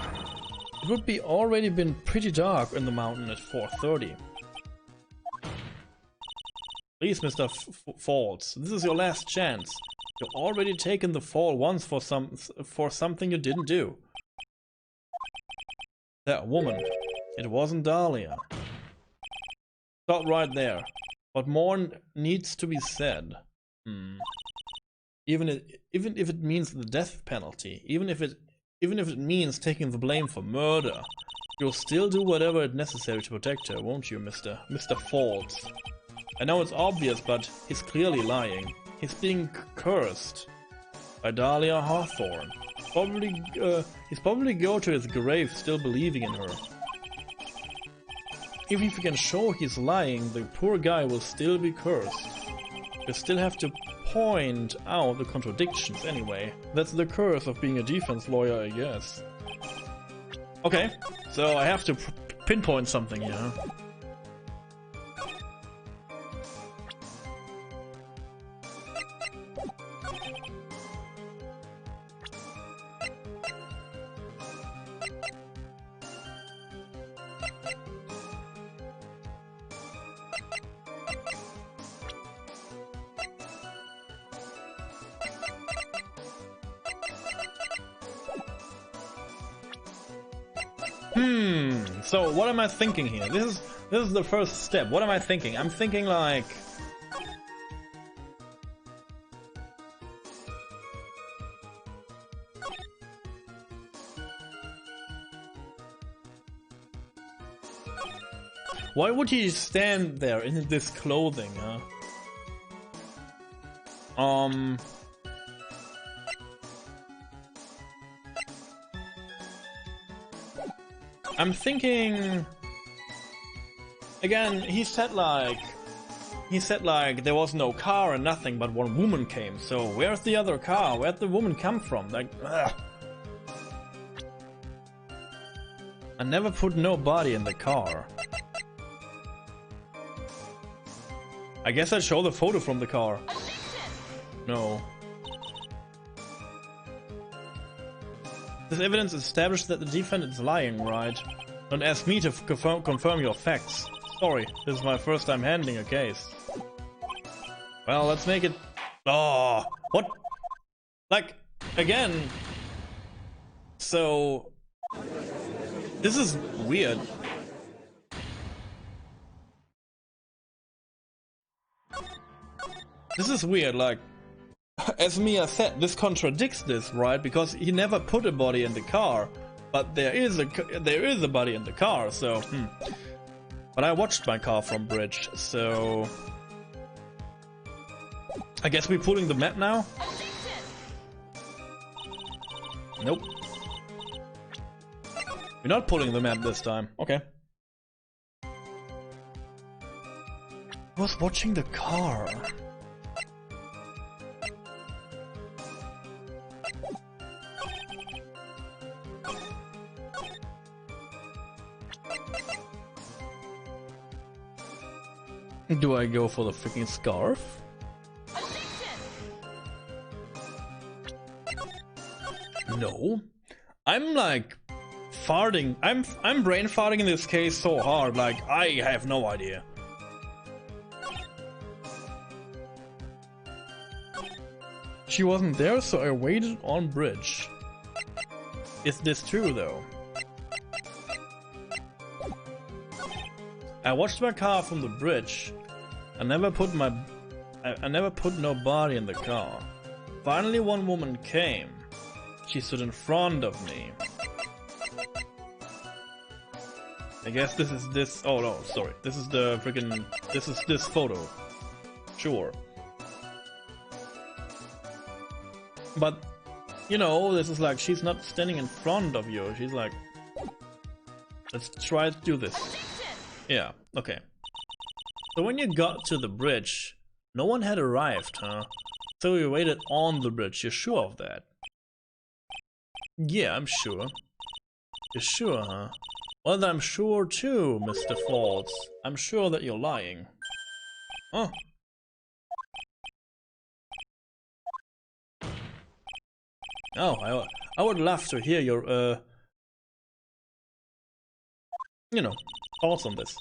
It would be already been pretty dark in the mountain at 4:30. Please, Mr. Falls, this is your last chance. You've already taken the fall once for something you didn't do. That woman. It wasn't Dahlia. Stop right there. What more needs to be said? Even if it means the death penalty, even if it means taking the blame for murder, you'll still do whatever is necessary to protect her, won't you, Mr. Falls? I know it's obvious, but he's clearly lying. He's being cursed by Dahlia Hawthorne. He's probably go to his grave still believing in her. Even if he can show he's lying, the poor guy will still be cursed. You still have to point out the contradictions anyway. That's the curse of being a defense lawyer, I guess. Okay, so I have to pinpoint something here. So what am I thinking here? This is the first step. What am I thinking? I'm thinking like... Why would he stand there in this clothing, huh? I'm thinking... Again, he said like there was no car and nothing, but one woman came. So where's the other car? Where'd the woman come from? Like, ugh. I never put nobody in the car. I guess I'd show the photo from the car. No. This evidence established that the defendant is lying, right? Don't ask me to confirm your facts. Sorry, this is my first time handling a case. Well, let's make it... Oh, what? Like, again... So... This is weird. This is weird, like... As Mia said, this contradicts this, right? Because he never put a body in the car, but there is a body in the car, so... But I watched my car from bridge, so... I guess we're pulling the map now? Nope. We're not pulling the map this time. Okay. I was watching the car. Do I go for the freaking scarf? No. I'm like farting. I'm brain farting in this case so hard, like I have no idea. She wasn't there, so I waited on bridge. Is this true though? I watched my car from the bridge. I never put no body in the car. Finally one woman came. She stood in front of me. I guess this is this. Oh no, sorry. This is the freaking. This is this photo. Sure. But, you know, this is like she's not standing in front of you. She's like, let's try to do this. Yeah. Okay. So when you got to the bridge, no one had arrived, huh? So you waited on the bridge. You're sure of that? Yeah, I'm sure. You're sure, huh? Well, I'm sure too, Mr. Falls. I'm sure that you're lying. Oh. Oh, I would love to hear your, you know, thoughts on this.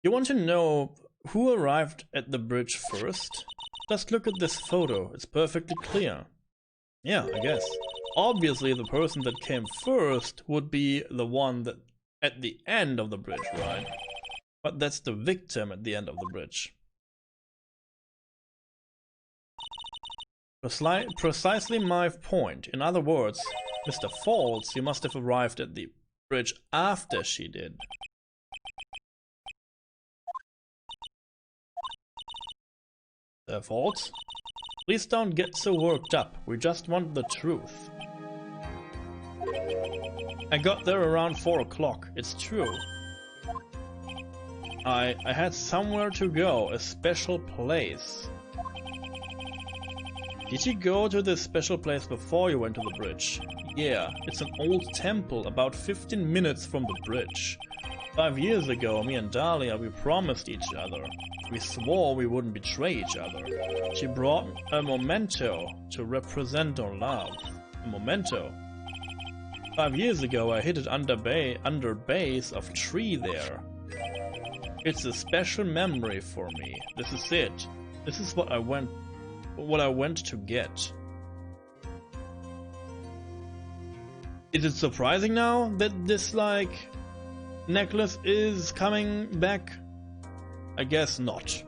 You want to know who arrived at the bridge first? Just look at this photo. It's perfectly clear. Yeah, I guess. Obviously, the person that came first would be the one that at the end of the bridge, right? But that's the victim at the end of the bridge. Precisely my point. In other words, Mr. Falls, you must have arrived at the bridge after she did. Falls? Please don't get so worked up. We just want the truth. I got there around 4 o'clock. It's true. I had somewhere to go, a special place. Did you go to this special place before you went to the bridge? Yeah, it's an old temple about 15 minutes from the bridge. 5 years ago, me and Dahlia, we promised each other. We swore we wouldn't betray each other. She brought a memento to represent our love. A memento? 5 years ago, I hid it under base of tree there. It's a special memory for me. This is it. This is what I went to get. Is it surprising now that this, like, necklace is coming back? I guess not.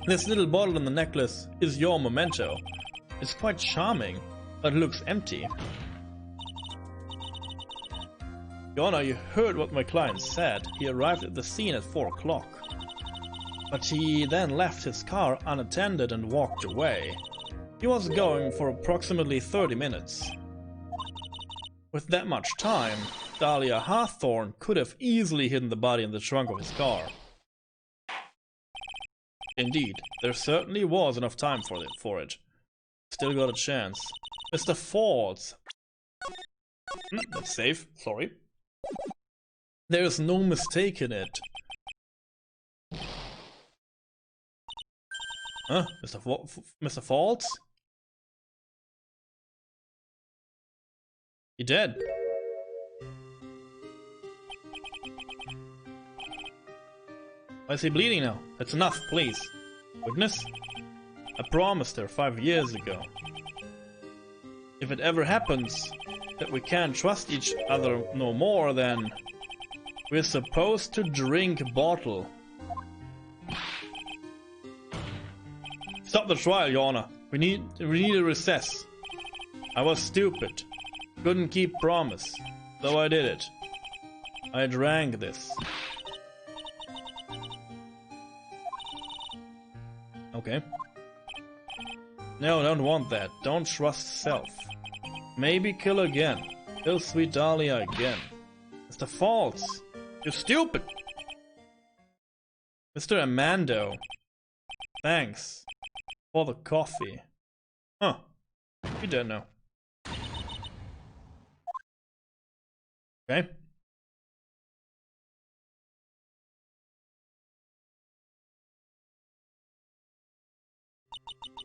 This little bottle in the necklace is your memento. It's quite charming, but it looks empty. Your Honor, you heard what my client said. He arrived at the scene at 4 o'clock. But he then left his car unattended and walked away. He was going for approximately 30 minutes. With that much time, Dahlia Hawthorne could have easily hidden the body in the trunk of his car. Indeed, there certainly was enough time for it. Still got a chance. Mr. Falls. That's safe, sorry. There is no mistake in it. Huh? Mr. Falls? He dead. Why is he bleeding now? That's enough, please. Witness? I promised her 5 years ago. If it ever happens that we can't trust each other no more, then we're supposed to drink bottle. Stop the trial, Your Honor. We need a recess. I was stupid. Couldn't keep promise. So I did it. I drank this. Okay. No, don't want that. Don't trust self. Maybe kill again. Kill sweet Dahlia again. Mr. Falls. You're stupid. Mr. Amando. Thanks. For the coffee. Huh. You don't know. Okay.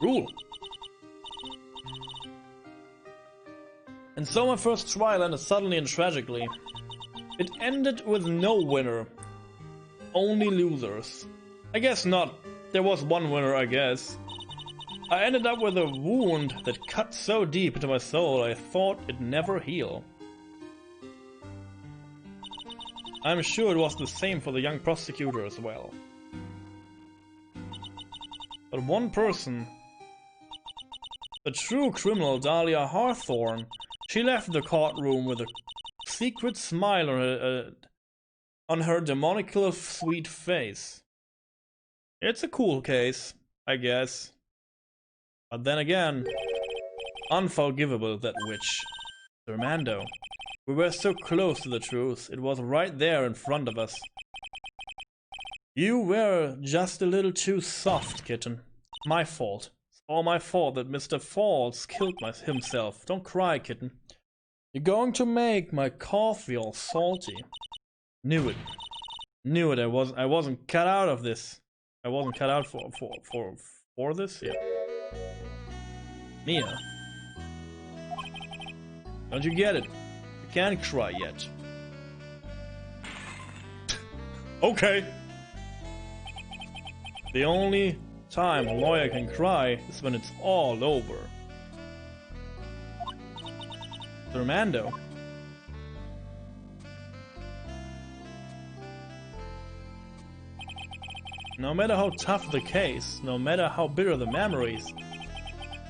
Rule. And so my first trial ended suddenly and tragically. It ended with no winner. Only losers. I guess not. There was one winner, I guess. I ended up with a wound that cut so deep into my soul I thought it'd never heal. I'm sure it was the same for the young prosecutor as well. But one person, the true criminal Dahlia Hawthorne, she left the courtroom with a secret smile on her demonical sweet face. It's a cool case, I guess. But then again, unforgivable, that witch. Armando. We were so close to the truth, it was right there in front of us. You were just a little too soft, kitten. My fault. It's all my fault that Mr. Falls killed himself. Don't cry, kitten. You're going to make my coffee all salty. Knew it. Knew it. I wasn't cut out of this. I wasn't cut out for this? Yeah. Mia. Don't you get it? You can't cry yet. Okay. The only time a lawyer can cry is when it's all over. Armando. No matter how tough the case, no matter how bitter the memories,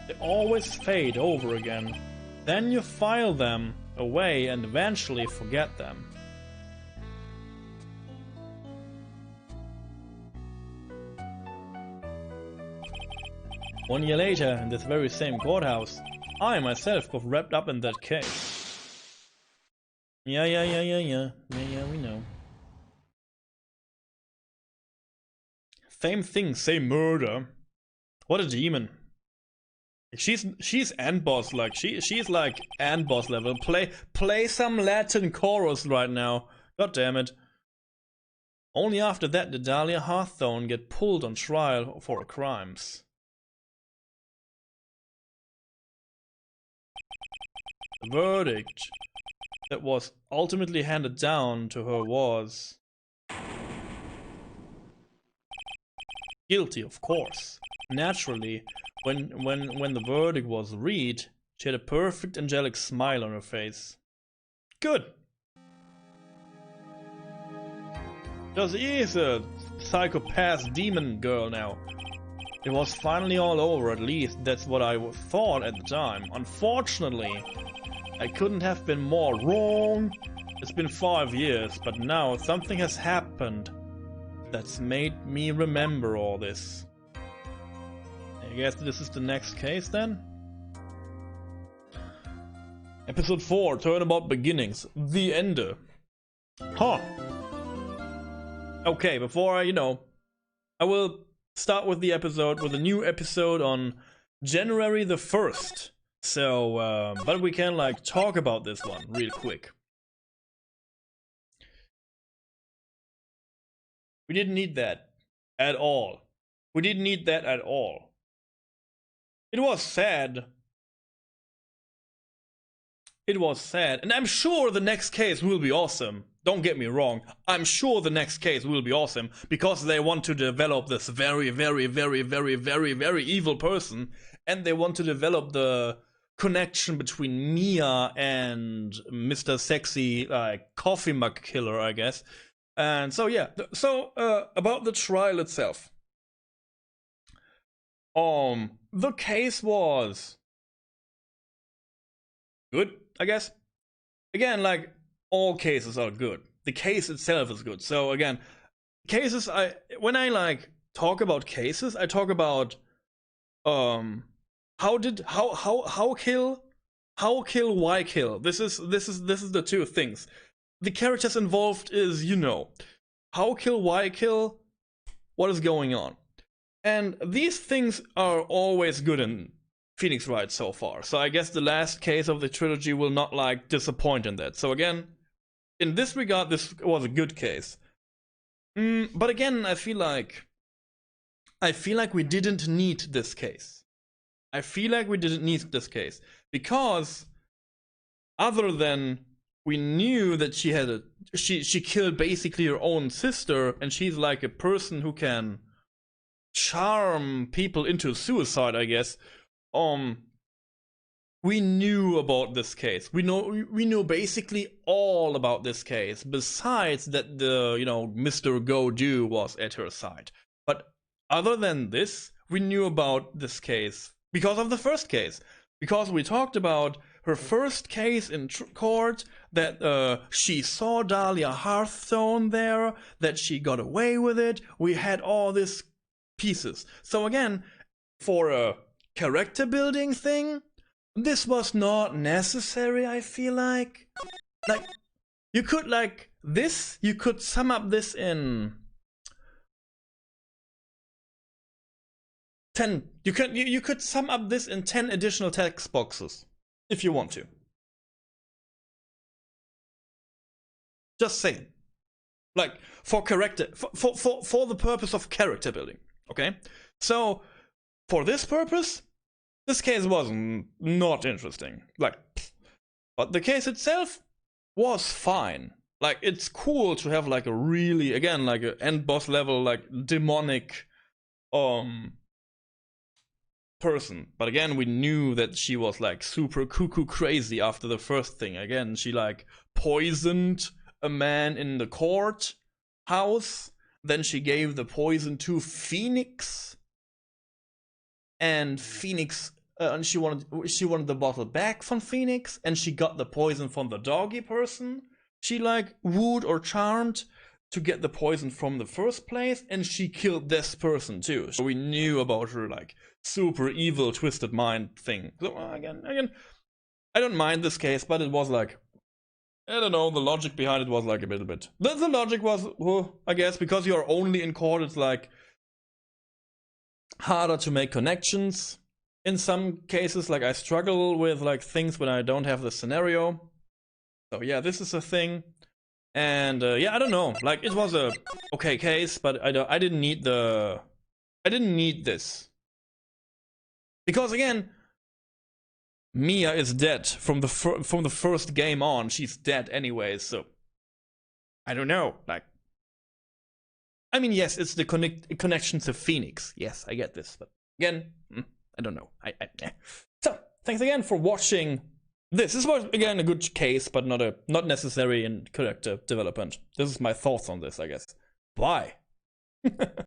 they always fade over again. Then you file them away and eventually forget them. One year later, in this very same courthouse, I myself got wrapped up in that case. Yeah, we know. Same thing, same murder. What a demon. She's end boss, like she's like end boss level. Play some Latin chorus right now. God damn it. Only after that did Dahlia Hawthorne get pulled on trial for her crimes. The verdict that was ultimately handed down to her was guilty, of course. Naturally, when the verdict was read, she had a perfect angelic smile on her face. Good. Just is a psychopath demon girl now. It was finally all over, at least that's what I thought at the time. Unfortunately, I couldn't have been more wrong. It's been 5 years, but now something has happened that's made me remember all this. I guess this is the next case then? Episode 4, Turnabout Beginnings, the Ender. Huh. Okay, before I will start with the episode, with a new episode on January the 1st. So, but we can like talk about this one real quick. We didn't need that at all. We didn't need that at all. It was sad. It was sad. And I'm sure the next case will be awesome. Don't get me wrong. I'm sure the next case will be awesome because they want to develop this very, very, very, very, very, very evil person. And they want to develop the connection between Mia and Mr. Sexy, coffee mug killer, I guess. And so, yeah. So, about the trial itself. The case was good, I guess. Again, like, all cases are good. The case itself is good. So again, cases, when I like talk about cases, I talk about how kill, why kill. This is the two things. The characters involved is, how kill, why kill, what is going on. And these things are always good in Phoenix Wright so far. So I guess the last case of the trilogy will not like disappoint in that. So again, in this regard, this was a good case. But again, I feel like we didn't need this case. I feel like we didn't need this case because other than we knew that she killed basically her own sister, and she's like a person who can charm people into suicide, I guess. We knew about this case. We know basically all about this case, besides that the, Mr. Go-Do was at her side. But other than this, we knew about this case because of the first case. Because we talked about her first case in court, that she saw Dahlia Hearthstone there, that she got away with it. We had all these pieces. So again, for a character building thing, this was not necessary, I feel like. Like, you could, you could sum up this in 10. You could sum up this in 10 additional text boxes, if you want to. Just saying. Like, for character, for the purpose of character building, okay? So, for this purpose, this case was not interesting. Like, but the case itself was fine. Like, it's cool to have like a really, again, like an end boss level, like demonic person. But again, we knew that she was like super cuckoo crazy after the first thing. Again, she like poisoned a man in the court house. Then she gave the poison to Phoenix. And Phoenix, and she wanted the bottle back from Phoenix, and she got the poison from the doggy person she like wooed or charmed to get the poison from the first place, and she killed this person too. So we knew about her like super evil, twisted mind thing. So again, I don't mind this case, but it was like, I don't know, the logic behind it was like a little bit. The logic was, well, I guess, because you're only in court, it's like harder to make connections. In some cases, like I struggle with like things when I don't have the scenario. So yeah, this is a thing. And yeah, I don't know. Like, it was a okay case, but I didn't need this. Because again, Mia is dead from the first game on. She's dead anyway, so I don't know. Like, I mean, yes, it's the connection to Phoenix. Yes, I get this, but again, I don't know. So, thanks again for watching this. This was again a good case, but not necessary in character development. This is my thoughts on this, I guess. Bye.